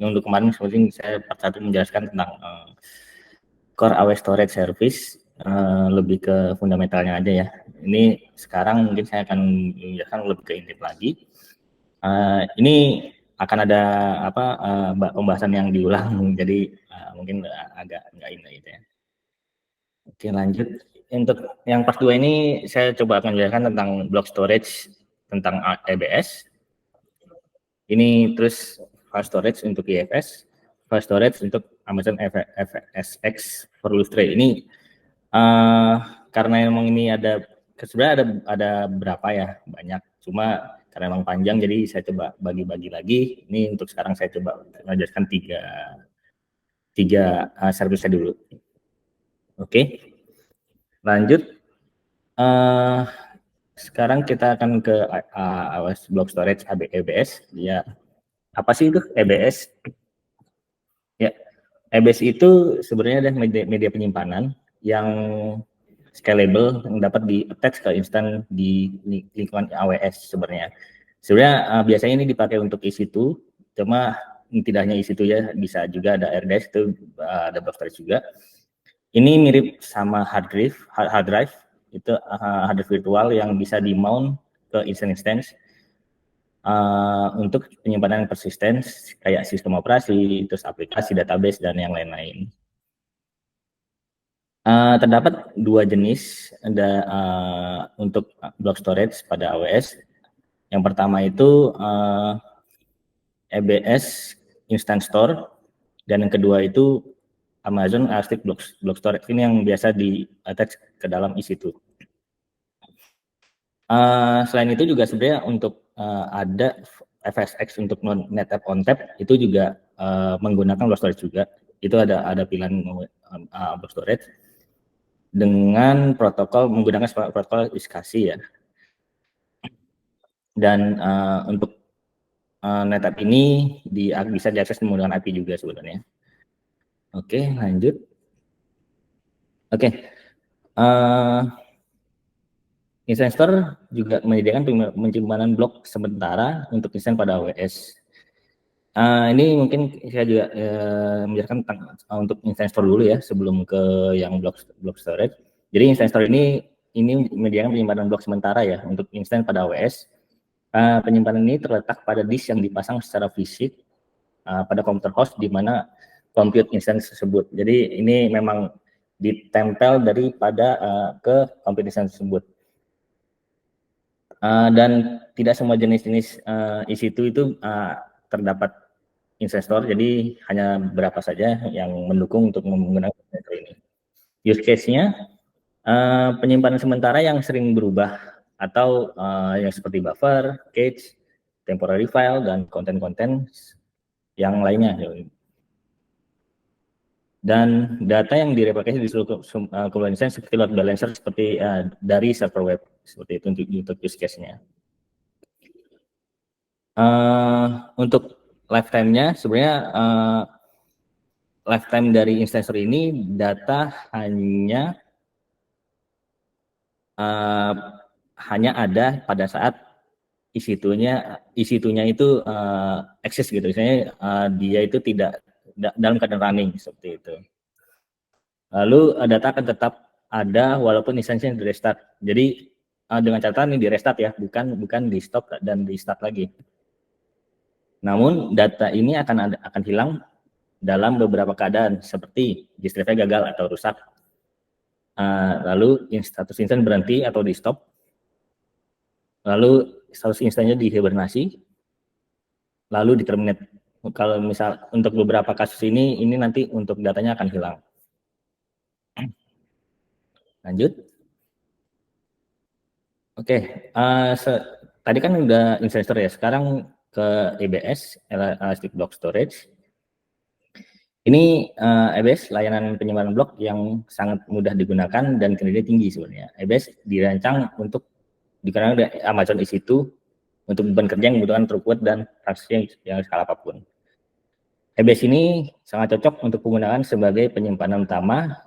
untuk kemarin mungkin saya part 1 menjelaskan tentang Core AWS Storage Service, lebih ke fundamentalnya aja ya. Ini sekarang mungkin saya akan menjelaskan lebih ke intip lagi. Ini akan ada pembahasan yang diulang, jadi mungkin agak nggak indah gitu ya. Oke, lanjut. Untuk yang part 2 ini saya coba akan menjelaskan tentang block storage tentang EBS. Ini terus file storage untuk IFS, file storage untuk Amazon FSx for Lustre. Ini karena memang ini sebenarnya ada berapa ya, banyak. Cuma karena memang panjang, jadi saya coba bagi-bagi lagi. Ini untuk sekarang saya coba menjelaskan tiga service dulu. Oke, lanjut. Sekarang kita akan ke AWS Block Storage EBS. Ya, apa sih itu EBS? Ya, EBS itu sebenarnya adalah media penyimpanan yang scalable yang dapat di-attach ke instan di lingkungan AWS sebenarnya. Sebenarnya biasanya ini dipakai untuk EC2, cuma tidak hanya EC2 ya, bisa juga ada RDS itu ada block storage juga. Ini mirip sama hard drive itu hard drive virtual yang bisa di-mount ke instance untuk penyimpanan persisten kayak sistem operasi, terus aplikasi, database, dan yang lain-lain. Terdapat 2 jenis untuk block storage pada AWS. Yang pertama itu EBS Instant Store, dan yang kedua itu Amazon Elastic Block Storage. Ini yang biasa di-attach ke dalam EC2. Selain itu juga sebenarnya untuk ada FSx untuk NetApp ONTAP itu juga menggunakan block storage juga. Itu ada pilihan block storage dengan menggunakan protokol iskasi ya. Dan untuk NetApp ini bisa diakses menggunakan API juga sebenarnya. Oke, lanjut. Oke. Instant Store juga menyediakan penyimpanan blok sementara untuk instan pada AWS. Ini mungkin saya juga menjelaskan tentang untuk Instant Store dulu ya, sebelum ke yang block storage. Jadi Instant Store ini menyediakan penyimpanan blok sementara ya untuk instan pada AWS. Penyimpanan ini terletak pada disk yang dipasang secara fisik pada komputer host di mana compute instance tersebut. Jadi ini memang ditempel daripada ke compute instance tersebut. Dan tidak semua jenis-jenis EC2 itu terdapat Instant Store, jadi hanya beberapa saja yang mendukung untuk menggunakan Instant Store ini. Use case-nya penyimpanan sementara yang sering berubah atau yang seperti buffer, cache, temporary file, dan konten-konten yang lainnya. Dan data yang direplikasi di seluruh kemudian seperti load balancer seperti dari server web, seperti itu untuk use case-nya. Untuk lifetime-nya sebenarnya lifetime dari Instant Store ini data hanya ada pada saat EC2-nya itu eksis gitu, misalnya dia itu tidak dalam keadaan running seperti itu. Lalu data akan tetap ada walaupun instansinya di restart. Jadi dengan catatan ini di restart ya, bukan di stop dan di start lagi. Namun data ini akan hilang dalam beberapa keadaan seperti disk drive-nya gagal atau rusak. Lalu status instan berhenti atau di stop. Lalu status instannya dihibernasi. Lalu di terminate. Kalau misal untuk beberapa kasus ini nanti untuk datanya akan hilang. Lanjut. Oke, tadi kan udah Instant Store ya. Sekarang ke EBS, Elastic Block Storage. Ini EBS layanan penyimpanan blok yang sangat mudah digunakan dan kinerjanya tinggi sebenarnya. EBS dirancang untuk digunakan dari Amazon EC2 untuk beban kerja yang membutuhkan throughput dan transaksi yang skala apapun. EBS ini sangat cocok untuk penggunaan sebagai penyimpanan utama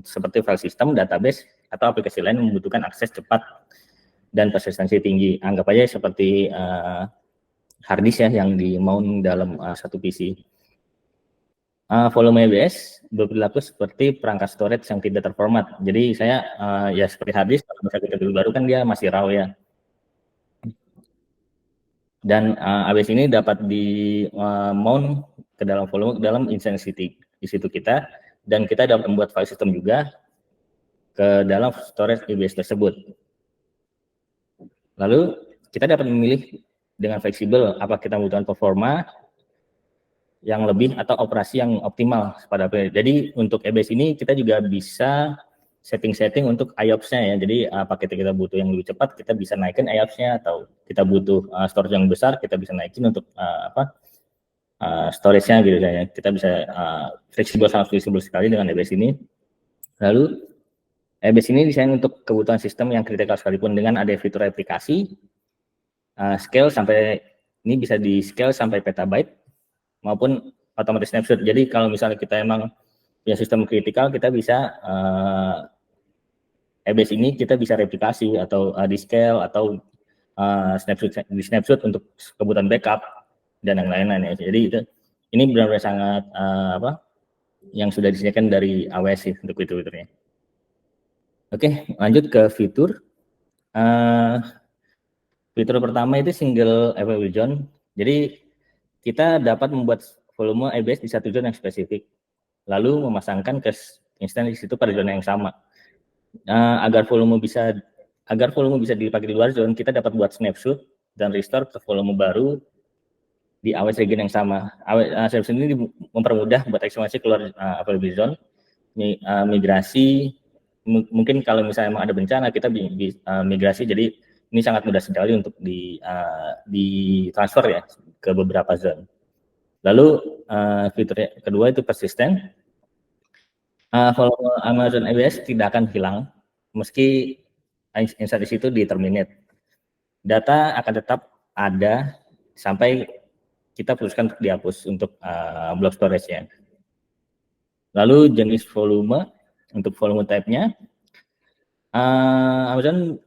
seperti file system, database, atau aplikasi lain yang membutuhkan akses cepat dan persistensi tinggi. Anggap aja seperti hard disk ya yang di mount dalam satu PC. Volume EBS berperilaku seperti perangkat storage yang tidak terformat. Jadi saya ya seperti hard disk, kalau misalnya kita beli baru kan dia masih raw ya. Dan ABS ini dapat di mount ke dalam volume, ke dalam instance di situ kita, dan kita dapat membuat file system juga ke dalam storage EBS tersebut. Lalu kita dapat memilih dengan fleksibel apa kita membutuhkan performa yang lebih atau operasi yang optimal pada API. Jadi untuk EBS ini kita juga bisa setting untuk IOPS-nya ya. Jadi paket kita butuh yang lebih cepat, kita bisa naikin IOPS-nya, atau kita butuh storage yang besar, kita bisa naikin untuk storage-nya gitu ya. Kita bisa sangat fleksibel sekali dengan EBS ini. Lalu EBS ini desain untuk kebutuhan sistem yang kritikal sekalipun, dengan ada fitur aplikasi scale sampai ini bisa di scale sampai petabyte maupun otomatis snapshot. Jadi kalau misalnya kita emang punya sistem kritikal, kita bisa EBS ini kita bisa replikasi atau di scale atau di snapshot untuk kebutuhan backup dan yang lain-lain ya. Jadi ini benar-benar sangat yang sudah disediakan dari AWS sih untuk fitur-fiturnya. Oke, lanjut ke fitur. Fitur pertama itu single available zone. Jadi kita dapat membuat volume EBS di satu zone yang spesifik, lalu memasangkan ke instansi situ pada zona yang sama. Agar volume bisa dipakai di luar zone, kita dapat buat snapshot dan restore ke volume baru di AWS region yang sama. AWS ini mempermudah buat ekstraksi keluar available zone, migrasi. Mungkin kalau misalnya emang ada bencana, kita migrasi. Jadi ini sangat mudah sekali untuk di transfer ya ke beberapa zone. Lalu fitur kedua itu persisten. Volume Amazon EBS tidak akan hilang meski instansi itu di-terminate. Data akan tetap ada sampai kita putuskan untuk dihapus untuk block storage-nya. Lalu jenis volume, untuk volume type-nya, Amazon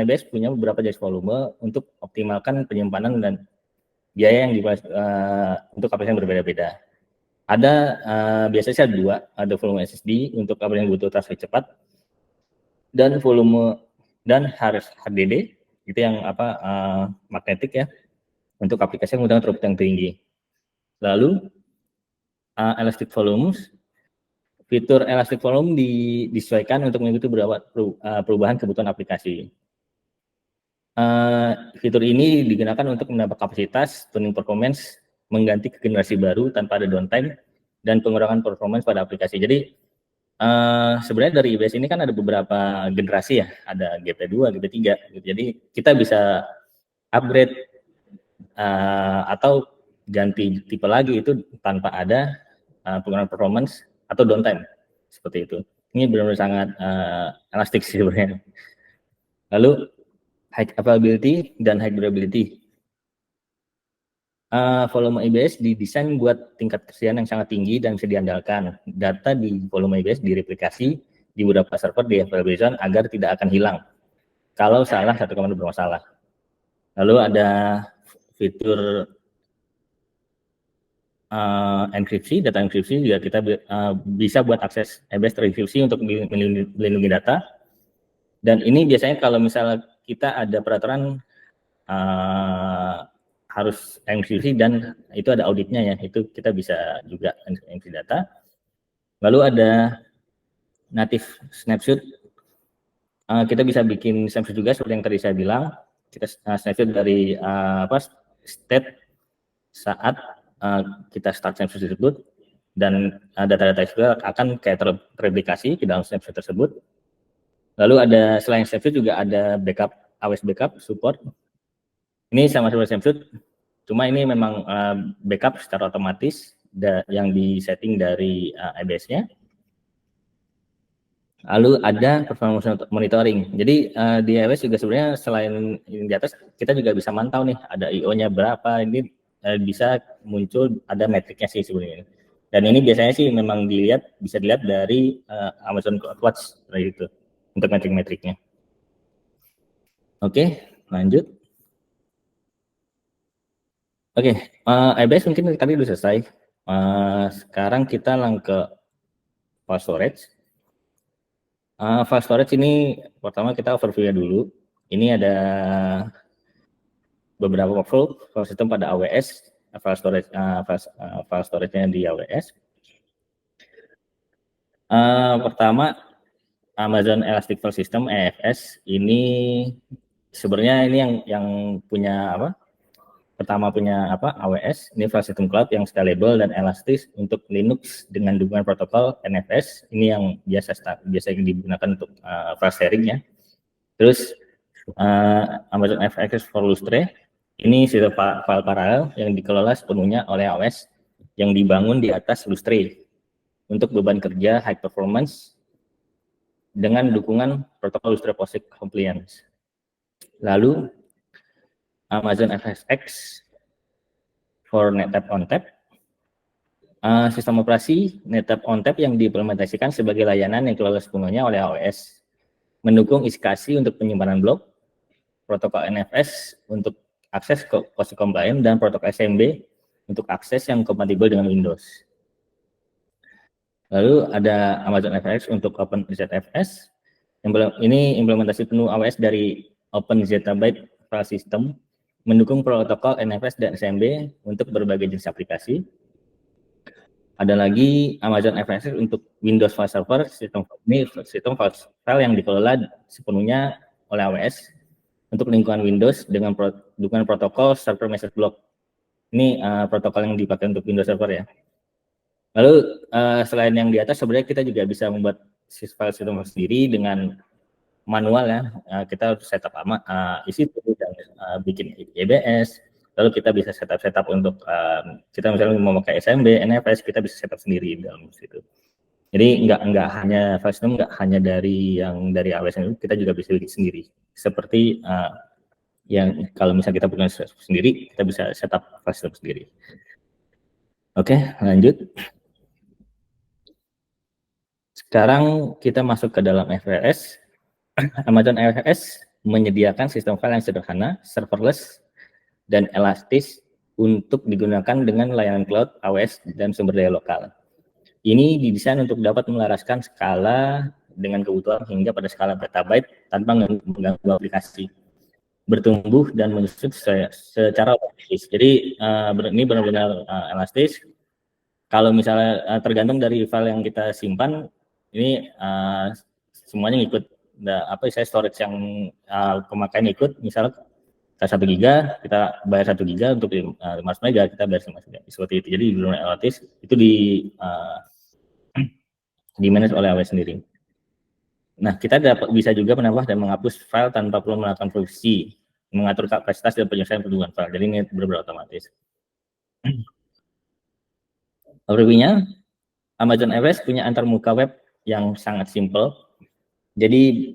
EBS punya beberapa jenis volume untuk optimalkan penyimpanan dan biaya yang untuk aplikasi yang berbeda-beda. Ada biasanya dua, ada volume SSD untuk aplikasi yang butuh transfer cepat, dan volume dan HDD itu yang magnetik ya, untuk aplikasi yang menggunakan throughput yang tinggi. Lalu elastic volumes, fitur elastic volume disesuaikan untuk mengikuti beberapa perubahan kebutuhan aplikasi. Fitur ini digunakan untuk menambah kapasitas, tuning performance, mengganti ke generasi baru tanpa ada downtime, dan pengurangan performance pada aplikasi. Jadi sebenarnya dari EBS ini kan ada beberapa generasi ya, ada GP2, GP3 gitu. Jadi kita bisa upgrade atau ganti tipe lagi itu tanpa ada pengurangan performance atau downtime, seperti itu. Ini benar-benar sangat elastik sih sebenarnya. Lalu high availability dan high durability. Volume EBS didesain buat tingkat kesediaan yang sangat tinggi dan bisa diandalkan. Data di volume EBS direplikasi di beberapa server di available zone agar tidak akan hilang kalau salah satu komando bermasalah. Lalu ada fitur enkripsi, data enkripsi juga kita bisa buat akses EBS terenkripsi untuk melindungi data. Dan ini biasanya kalau misalnya kita ada peraturan harus enkripsi dan itu ada auditnya ya, itu kita bisa juga enkripsi data. Lalu ada native snapshot, kita bisa bikin snapshot juga seperti yang tadi saya bilang. Kita snapshot dari state saat kita start snapshot tersebut, dan data-data itu akan kayak terreplikasi ke dalam snapshot tersebut. Lalu ada selain snapshot juga ada backup, AWS backup support. Ini sama seperti snapshot, cuma ini memang backup secara otomatis yang disetting dari EBS-nya. Lalu ada performance monitoring. Jadi di EBS juga sebenarnya selain di atas, kita juga bisa mantau nih ada IO-nya berapa. Ini bisa muncul, ada metriknya sih sebenarnya. Dan ini biasanya sih memang bisa dilihat dari Amazon CloudWatch itu untuk metrik-metriknya. Oke, lanjut. Oke, EBS mungkin tadi sudah selesai. Sekarang kita langsung ke file storage. File storage ini pertama kita overview dulu. Ini ada beberapa workflow file system pada AWS, file storage-nya di AWS. Pertama, Amazon Elastic File System (EFS) ini sebenarnya ini yang punya apa? Pertama punya apa? AWS. Ini file system cloud yang scalable dan elastis untuk Linux dengan dukungan protokol NFS. Ini yang biasa digunakan untuk file sharing ya. Terus Amazon FSx for Lustre. Ini sistem file paralel yang dikelola sepenuhnya oleh AWS yang dibangun di atas Lustre untuk beban kerja high performance dengan dukungan protokol Lustre POSIX compliance. Lalu Amazon FSx for NetApp ONTAP, sistem operasi NetApp ONTAP yang diimplementasikan sebagai layanan yang dikelola sepenuhnya oleh AWS, mendukung iskasi untuk penyimpanan blok, protokol NFS untuk akses ke POSIX compliant, dan protokol SMB untuk akses yang kompatibel dengan Windows. Lalu ada Amazon FSx untuk OpenZFS. Ini implementasi penuh AWS dari OpenZB file system, mendukung protokol NFS dan SMB untuk berbagai jenis aplikasi. Ada lagi Amazon FSx untuk Windows File Server, sistem file yang dikelola sepenuhnya oleh AWS untuk lingkungan Windows dengan dukungan protokol Server Message Block. Ini protokol yang dipakai untuk Windows Server ya. Lalu selain yang di atas, sebenarnya kita juga bisa membuat file system sendiri dengan manual ya. Kita harus setup EC2 dan bikin EBS. Lalu kita bisa setup untuk kita misalnya mau pakai SMB, NFS, kita bisa setup sendiri dalam situ. Jadi nggak hanya file system, nggak hanya dari AWS itu, kita juga bisa bikin sendiri. Seperti yang kalau misalnya kita punya sendiri, kita bisa setup file system sendiri. Oke, lanjut. Sekarang kita masuk ke dalam FSx. Amazon FSx menyediakan sistem file yang sederhana, serverless, dan elastis untuk digunakan dengan layanan cloud, AWS, dan sumber daya lokal. Ini didesain untuk dapat melaraskan skala dengan kebutuhan hingga pada skala petabyte tanpa mengganggu aplikasi, bertumbuh dan menyusut secara otomatis. Jadi ini benar-benar elastis. Kalau misalnya tergantung dari file yang kita simpan, ini semuanya ngikut saya storage yang pemakaian ikut. Misalnya kita 1 giga, kita bayar 1 giga untuk 500 mega, kita bayar 500 mega, seperti itu. Jadi benar-benar elastis, itu di manage oleh AWS sendiri. Nah, kita bisa juga menambah dan menghapus file tanpa perlu melakukan fungsi, mengatur kapasitas dan penyelesaian pertumbuhan file. Jadi ini benar-benar otomatis. Overview-nya, Amazon FSx punya antarmuka web yang sangat simple. Jadi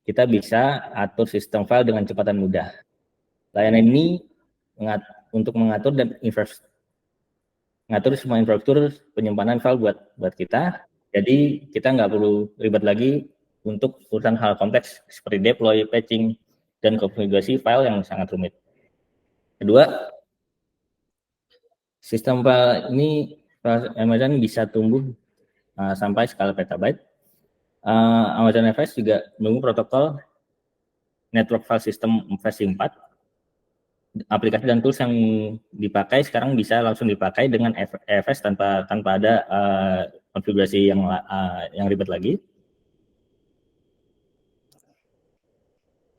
kita bisa atur sistem file dengan cepat dan mudah. Layanan ini untuk mengatur dan mengatur semua infrastruktur penyimpanan file buat kita. Jadi kita nggak perlu ribet lagi untuk urusan hal kompleks seperti deploy, patching, dan konfigurasi file yang sangat rumit. Kedua, sistem file ini Amazon bisa tumbuh sampai skala petabyte. Amazon FSx juga mendukung protokol Network File System versi 4. Aplikasi dan tools yang dipakai sekarang bisa langsung dipakai dengan FSx tanpa ada konfigurasi yang ribet lagi.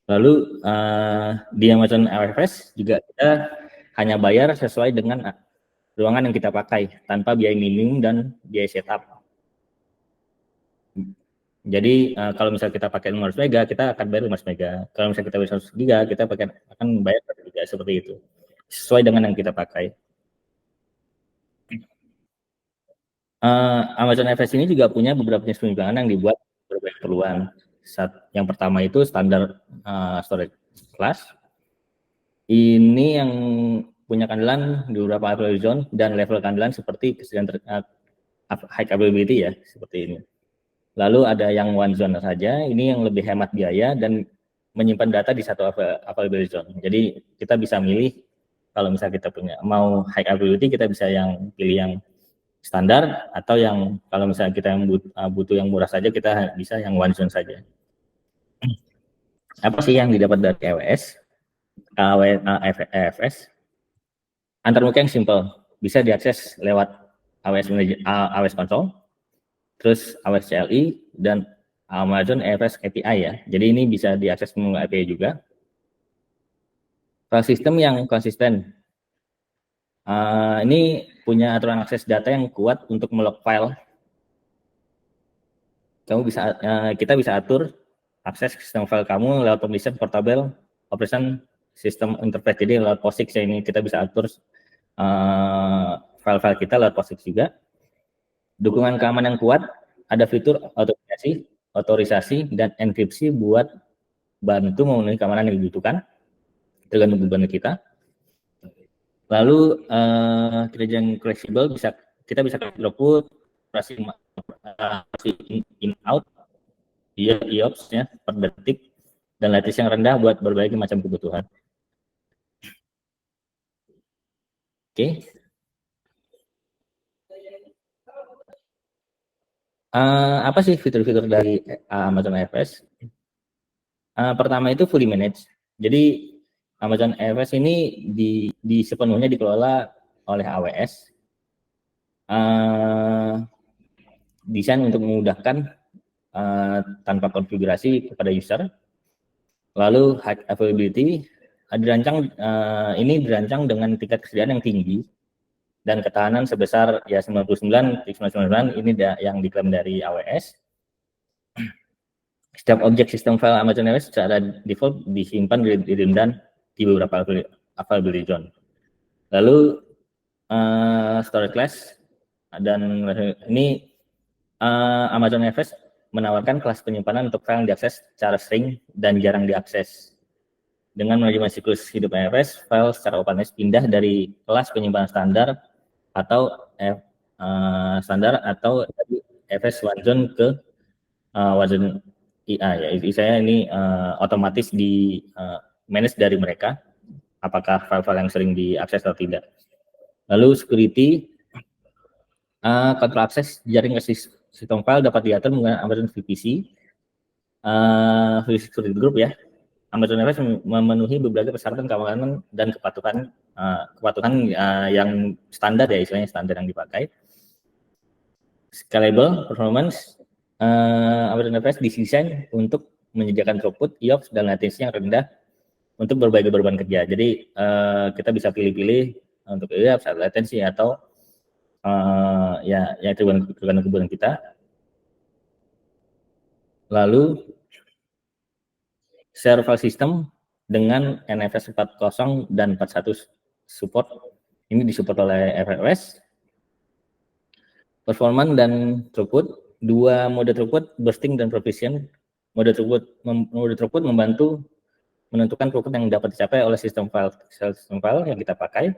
Lalu di Amazon FSx juga kita hanya bayar sesuai dengan ruangan yang kita pakai tanpa biaya minimum dan biaya setup. Jadi kalau misalnya kita pakai 500 mega, kita akan bayar 500 mega. Kalau misalnya kita bayar 100 giga, kita akan bayar 100 giga, seperti itu. Sesuai dengan yang kita pakai. Amazon FSx ini juga punya beberapa jenis penyimpanan yang dibuat berbagai keperluan. Yang pertama itu standar storage class. Ini yang punya kandalan di beberapa availability zone dan level kandalan seperti kesediaan high availability ya, seperti ini. Lalu ada yang one zone saja, ini yang lebih hemat biaya dan menyimpan data di satu availability zone. Jadi kita bisa milih kalau misalnya kita punya mau high availability, kita bisa pilih yang standar, atau yang kalau misalnya kita yang butuh yang murah saja, kita bisa yang one zone saja. Apa sih yang didapat dari AWS? Antar muka yang simple, bisa diakses lewat AWS Console, terus AWS CLI, dan Amazon AWS API ya. Jadi ini bisa diakses melalui API juga. File system yang konsisten. Ini punya aturan akses data yang kuat untuk melog file. Kita bisa atur akses sistem file kamu lewat permission portable operation system interface. Jadi lewat POSIX ya, ini kita bisa atur file-file kita lewat POSIX juga. Dukungan keamanan yang kuat, ada fitur otorisasi dan enkripsi buat bantu memenuhi keamanan yang dibutuhkan, tergantung kebutuhan kita. Lalu kerjaan fleksibel, kita bisa throughput, operasi in out, IOPS ya per detik, dan latensi yang rendah buat berbagai macam kebutuhan. Oke. Apa sih fitur-fitur dari Amazon AWS? Pertama itu fully managed. Jadi Amazon AWS ini sepenuhnya dikelola oleh AWS. Desain untuk memudahkan tanpa konfigurasi kepada user. Lalu high availability dirancang dengan tingkat kesediaan yang tinggi dan ketahanan sebesar ya 99,99 ini yang diklaim dari AWS. Setiap objek sistem file Amazon AWS secara default disimpan redundant di beberapa availability zone. Lalu storage class, dan ini Amazon AWS menawarkan kelas penyimpanan untuk file yang diakses secara sering dan jarang diakses. Dengan manajemen siklus hidup AWS, file secara otomatis pindah dari kelas penyimpanan standar atau dari AWS One Zone ke One Zone IA ya. Saya ini otomatis di manage dari mereka, apakah file-file yang sering diakses atau tidak. Lalu security, kontrol akses jaring ke sistem file dapat diatur menggunakan Amazon VPC, Security Group ya. Amazon AWS memenuhi berbagai persyaratan keamanan dan kepatuhan yang standar ya, istilahnya standar yang dipakai. Scalable performance, Amazon AWS didesain untuk menyediakan throughput, IOPS, dan latensi yang rendah untuk berbagai beban kerja. Jadi kita bisa pilih-pilih untuk IOPS, latensi, atau ya tergantung kebutuhan kita. Lalu share file system dengan NFS 40 dan 41 support, ini disupport oleh AWS. Performance dan throughput, dua mode throughput, bursting dan provision. Mode throughput membantu menentukan throughput yang dapat dicapai oleh sistem file yang kita pakai.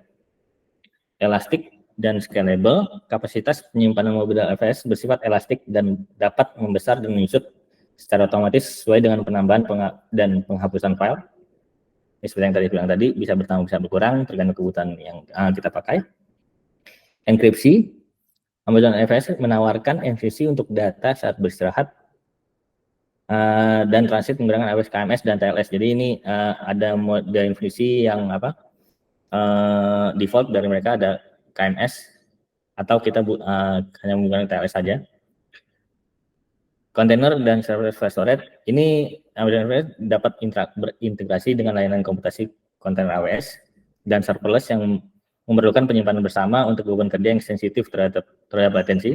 Elastic dan scalable, kapasitas penyimpanan mobil AWS bersifat elastik dan dapat membesar dan menyusut secara otomatis sesuai dengan penambahan dan penghapusan file. Ini seperti yang tadi bilang tadi, bisa bertambah bisa berkurang tergantung kebutuhan yang kita pakai. Enkripsi, Amazon AWS menawarkan enkripsi untuk data saat beristirahat dan transit menggunakan AWS KMS dan TLS. Jadi ini ada mode enkripsi yang default dari mereka, ada KMS, atau kita hanya menggunakan TLS saja. Container dan server file storage, ini Amazon AWS dapat berintegrasi dengan layanan komputasi kontainer AWS dan serverless yang memerlukan penyimpanan bersama untuk beban kerja yang sensitif terhadap latensi.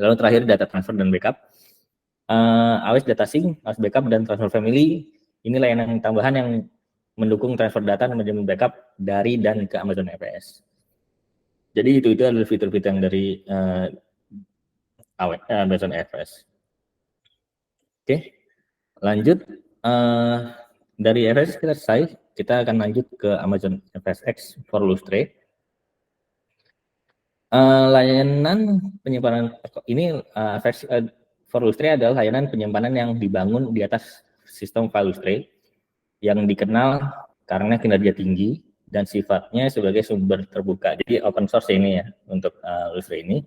Lalu terakhir data transfer dan backup. AWS Data Sync, AWS Backup, dan Transfer Family, ini layanan tambahan yang mendukung transfer data dan manajemen backup dari dan ke Amazon AWS. Jadi itu adalah fitur-fitur yang dari Amazon AWS. Oke, lanjut. Dari AWS kita selesai, kita akan lanjut ke Amazon FSx for Lustre. Layanan penyimpanan ini for Lustre adalah layanan penyimpanan yang dibangun di atas sistem file Lustre yang dikenal karena kinerja tinggi, dan sifatnya sebagai sumber terbuka. Jadi open source ini ya untuk Lustre ini.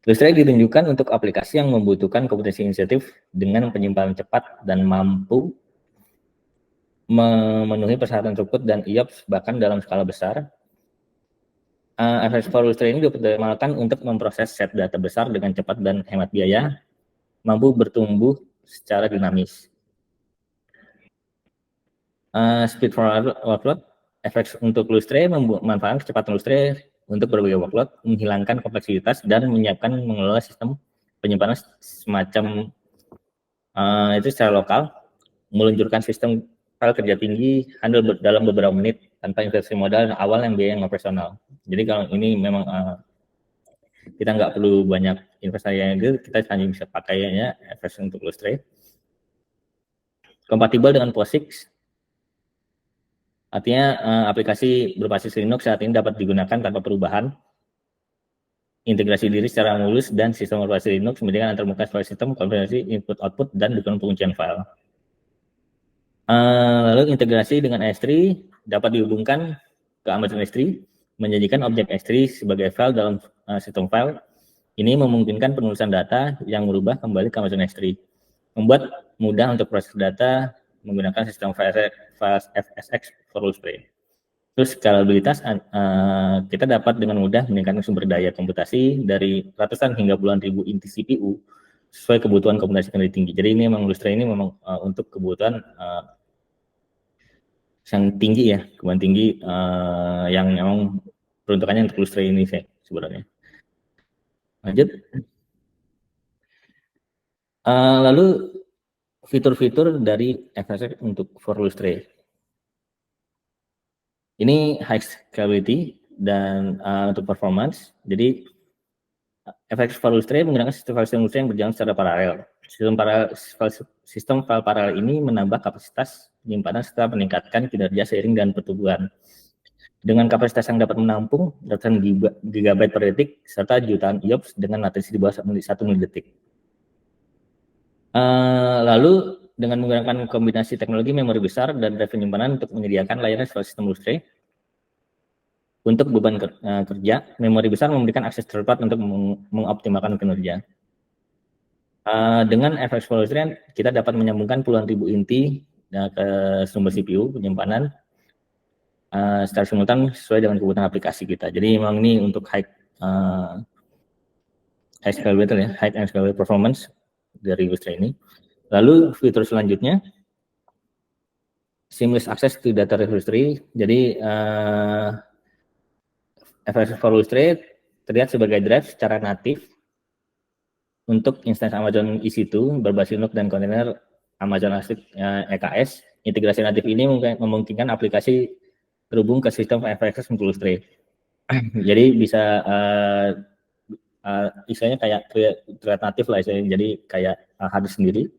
Lustre ditunjukkan untuk aplikasi yang membutuhkan komputasi insentif dengan penyimpanan cepat dan mampu memenuhi persyaratan throughput dan IOPS bahkan dalam skala besar. FX4 Lustre ini dioptimalkan untuk memproses set data besar dengan cepat dan hemat biaya, mampu bertumbuh secara dinamis. Speed for workload, FX untuk Lustre memanfaatkan kecepatan Lustre untuk berbagai workload, menghilangkan kompleksitas dan menyiapkan mengelola sistem penyimpanan semacam itu secara lokal, meluncurkan sistem file kerja tinggi handle dalam beberapa menit tanpa investasi modal awal yang biaya yang operasional. Jadi kalau ini memang kita nggak perlu banyak investasi yang itu, kita hanya bisa pakainya FX untuk Lustre. Kompatibel dengan POSIX, artinya aplikasi berbasis Linux saat ini dapat digunakan tanpa perubahan. Integrasi diri secara mulus dan sistem operasi Linux membedakan antar muka file system, konfigurasi input/output, dan dukungan penguncian file. Lalu integrasi dengan S3 dapat dihubungkan ke Amazon S3, menjanjikan objek S3 sebagai file dalam sistem file. Ini memungkinkan penulisan data yang merubah kembali ke Amazon S3, membuat mudah untuk proses data menggunakan sistem file FSX for Lustre. Terus skalabilitas, kita dapat dengan mudah meningkatkan sumber daya komputasi dari ratusan hingga puluhan ribu inti CPU sesuai kebutuhan komputasi yang tinggi. Jadi ini memang Lustre ini memang untuk kebutuhan yang tinggi ya, kebutuhan tinggi yang memang peruntukannya untuk Lustre ini sih sebenarnya. Lanjut. Lalu fitur-fitur dari FSX untuk for Lustre. Ini high scalability dan untuk performance. Jadi FX for Lustre menggunakan sistem file Lustre yang berjalan secara paralel. Sistem file paralel ini menambah kapasitas penyimpanan serta meningkatkan kinerja seiring dan pertumbuhan. Dengan kapasitas yang dapat menampung ratusan gigabyte per detik serta jutaan IOPS dengan latensi di bawah 1 milidetik. Lalu dengan menggunakan kombinasi teknologi memori besar dan drive penyimpanan untuk menyediakan layanan file sistem Lustre. Untuk beban kerja, memori besar memberikan akses cepat untuk mengoptimalkan kinerja. Dengan FX for Lustre, kita dapat menyambungkan puluhan ribu inti ke sumber CPU penyimpanan secara simultan sesuai dengan kebutuhan aplikasi kita. Jadi memang ini untuk high scalable ya, high and scalable performance dari Lustre ini. Lalu fitur selanjutnya, seamless access to data repository. Jadi FX for Lustre terlihat sebagai drive secara natif untuk instansi Amazon EC2 berbasis Linux dan kontainer Amazon EKS. Integrasi natif ini memungkinkan aplikasi terhubung ke sistem FSX untuk Lustre. Jadi bisa istilahnya kayak create natif lah istilahnya, jadi kayak harddisk sendiri.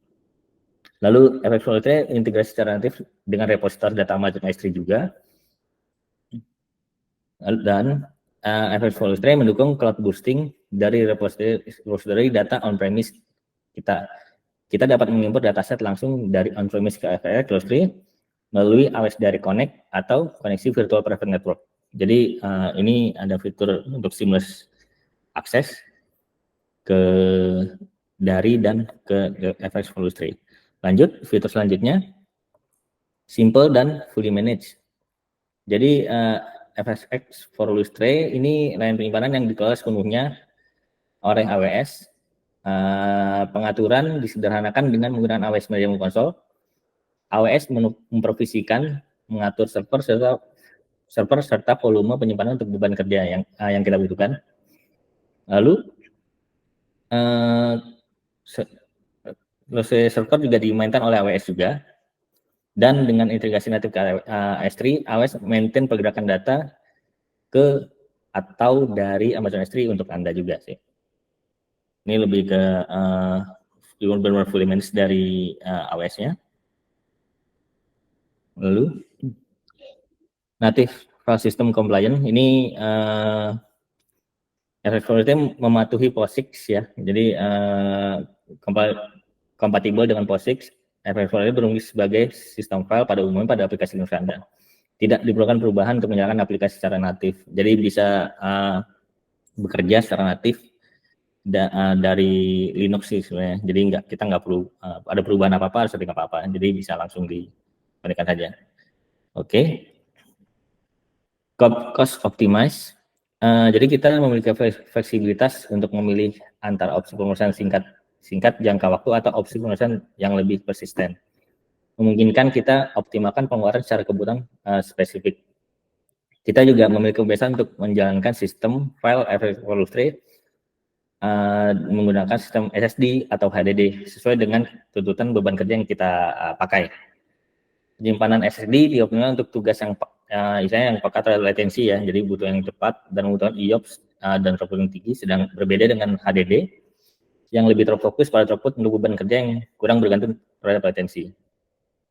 Lalu FX Lustre integrasi secara natif dengan repositori data Amazon S3 juga. Dan FX Lustre mendukung cloud boosting dari repository data on-premise kita. Kita dapat mengimport dataset langsung dari on-premise ke FX Lustre melalui AWS Direct Connect atau koneksi virtual private network. Jadi ini ada fitur untuk seamless akses ke dari dan ke FX Lustre. Lanjut, fitur selanjutnya simple dan fully managed. Jadi FSX for Lustre ini layanan penyimpanan yang dikelola sepenuhnya oleh AWS. Pengaturan disederhanakan dengan menggunakan AWS Media Console. AWS memprovisikan mengatur server serta volume penyimpanan untuk beban kerja yang kita butuhkan. Lalu server juga dimainkan oleh AWS juga. Dan dengan integrasi natif ke S3, AWS maintain pergerakan data ke atau dari Amazon S3 untuk Anda juga sih. Ini lebih ke benar-benar fully managed dari AWS-nya. Lalu native file system compliant ini FSX mematuhi POSIX ya. Jadi kompatibel dengan POSIX. FSX berfungsi sebagai sistem file pada umumnya pada aplikasi Linux Anda. tidak diperlukan perubahan untuk menyalakan aplikasi secara natif. Jadi bisa bekerja secara natif dari Linux sih sebenarnya. Jadi kita nggak perlu ada perubahan apa-apa, setting apa-apa. Jadi bisa langsung diberikan saja. Oke. Cost optimize. Jadi kita memiliki fleksibilitas untuk memilih antara opsi pemrosesan singkat jangka waktu atau opsi pemrosesan yang lebih persisten. Memungkinkan kita optimalkan pengeluaran secara kebutuhan spesifik. Kita juga memiliki kebiasaan untuk menjalankan sistem file evolutionary menggunakan sistem SSD atau HDD sesuai dengan tuntutan beban kerja yang kita pakai. Penyimpanan SSD dioptimalkan untuk tugas yang misalnya yang peka terhadap latensi ya, jadi butuh yang cepat dan membutuhkan IOPS dan throughput yang tinggi, sedang berbeda dengan HDD yang lebih terfokus pada throughput untuk beban kerja yang kurang bergantung terhadap latensi.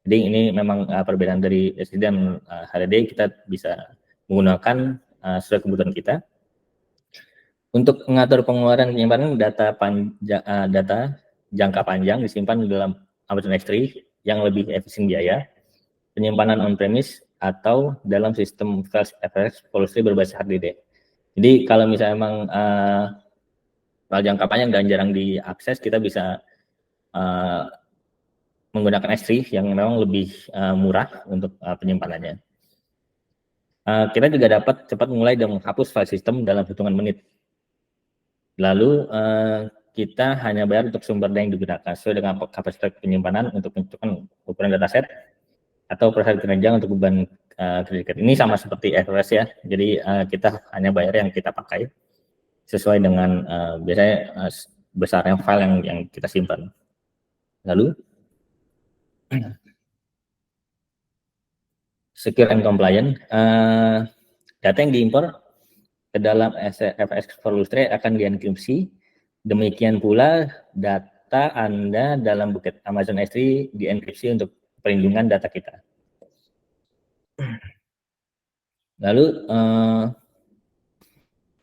Jadi ini memang perbedaan dari SSD dan HDD, kita bisa menggunakan sesuai kebutuhan kita. Untuk mengatur pengeluaran penyimpanan data jangka panjang disimpan dalam Amazon S3 yang lebih efisien biaya, penyimpanan on-premise atau dalam sistem FS policy berbasis HDD. Jadi kalau misalnya emang file jangka panjang dan jarang diakses, kita bisa menggunakan S3 yang memang lebih murah untuk penyimpanannya. Kita juga dapat cepat mulai dan menghapus file system dalam hitungan menit. Lalu kita hanya bayar untuk sumber daya yang digunakan sesuai dengan kapasitas penyimpanan untuk menentukan ukuran dataset atau proses penunjang untuk beban kredit. Ini sama seperti FWS ya. Jadi kita hanya bayar yang kita pakai sesuai dengan biasanya besarnya file yang kita simpan. Lalu secure and compliant, data yang diimpor ke dalam FS Volume akan dienkripsi. Demikian pula data Anda dalam buket Amazon S3 dienkripsi untuk perlindungan data kita. Lalu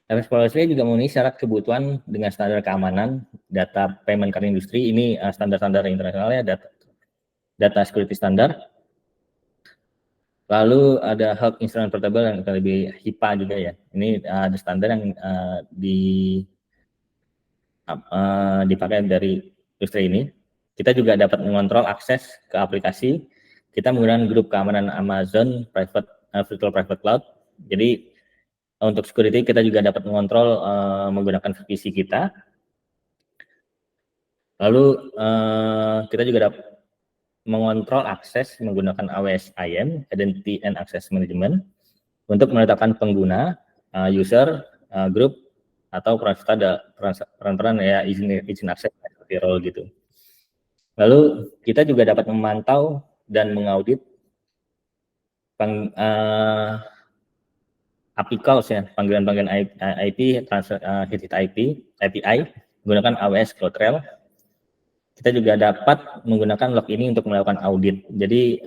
FS Volume juga memenuhi syarat kebutuhan dengan standar keamanan data payment card industri. Ini standar-standar internasionalnya, data security standar. Lalu ada Health Instrument Portable yang lebih HIPAA juga ya. Ini ada standar yang dipakai dari industri ini. Kita juga dapat mengontrol akses ke aplikasi. Kita menggunakan grup keamanan Amazon Virtual Private Cloud. Jadi untuk security kita juga dapat mengontrol menggunakan VPC kita. Lalu kita juga dapat mengontrol akses menggunakan AWS IAM, Identity and Access Management, untuk menetapkan pengguna, user, group, atau peran-peran ya izin akses seperti role gitu. Lalu kita juga dapat memantau dan mengaudit API calls ya, panggilan-panggilan IP, hit API menggunakan AWS CloudTrail. Kita juga dapat menggunakan log ini untuk melakukan audit. Jadi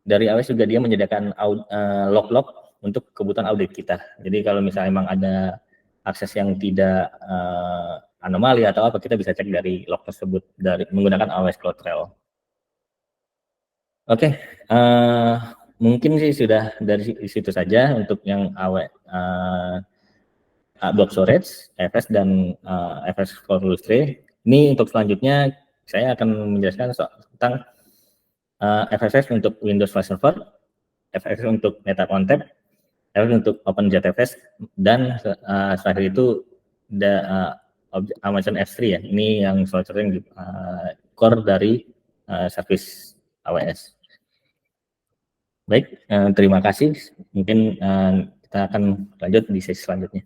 dari AWS juga dia menyediakan log-log untuk kebutuhan audit kita. Jadi kalau misalnya memang ada akses yang tidak anomali atau apa, kita bisa cek dari log tersebut dari menggunakan AWS CloudTrail. Oke, mungkin sih sudah dari situ saja untuk yang block storage, FS dan FS for Lustre. Ini untuk selanjutnya saya akan menjelaskan tentang FSS untuk Windows File Server, FSS untuk NetApp ONTAP, FSS untuk OpenJetFS, dan setelah itu Amazon S3 ya. Ini yang salah satu yang core dari service AWS. Baik, terima kasih. Mungkin kita akan lanjut di sesi selanjutnya.